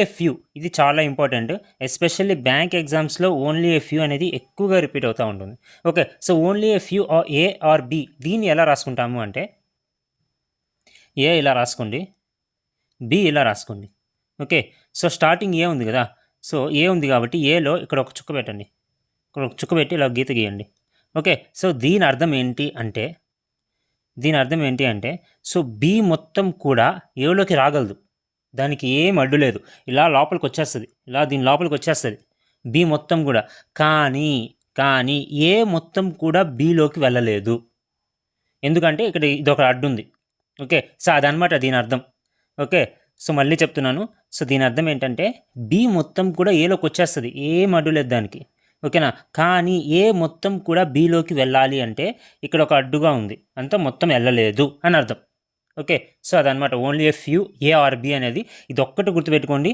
ఏ few ఇది చాలా important. Especially bank ఎగ్జామ్స్లో ఓన్లీ ఏ ఫ్యూ అనేది ఎక్కువగా రిపీట్ అవుతూ ఉంటుంది. Okay, so only a few or a or B, దీన్ని ఎలా రాసుకుంటాము అంటే ఏ ఇలా రాసుకోండి, బి ఇలా రాసుకోండి. ఓకే, సో స్టార్టింగ్ ఏ ఉంది కదా, సో ఏ ఉంది కాబట్టి ఏలో ఇక్కడ ఒక చుక్క పెట్టండి, ఇక్కడ ఒక చుక్క పెట్టి ఇలా గీత గీయండి. ఓకే, సో దీని అర్థం ఏంటి అంటే సో బి మొత్తం కూడా ఏలోకి రాగలదు, దానికి ఏం అడ్డు లేదు, ఇలా లోపలికి వచ్చేస్తుంది, ఇలా దీని లోపలికి వచ్చేస్తుంది బి మొత్తం కూడా. కానీ ఏ మొత్తం కూడా బిలోకి వెళ్ళలేదు, ఎందుకంటే ఇక్కడ ఇదొక అడ్డు ఉంది. ఓకే, సో అదనమాట దీని అర్థం. ఓకే, సో మళ్ళీ చెప్తున్నాను, సో దీని అర్థం ఏంటంటే బి మొత్తం కూడా ఏలోకి వచ్చేస్తుంది, ఏం అడ్డు లేదు దానికి. ఓకేనా, కానీ ఏ మొత్తం కూడా బిలోకి వెళ్ళాలి అంటే ఇక్కడ ఒక అడ్డుగా ఉంది, అంతా మొత్తం వెళ్ళలేదు అని అర్థం. ఓకే, సో అదనమాట only a few a or B అనేది. ఇది ఒక్కటి గుర్తుపెట్టుకోండి.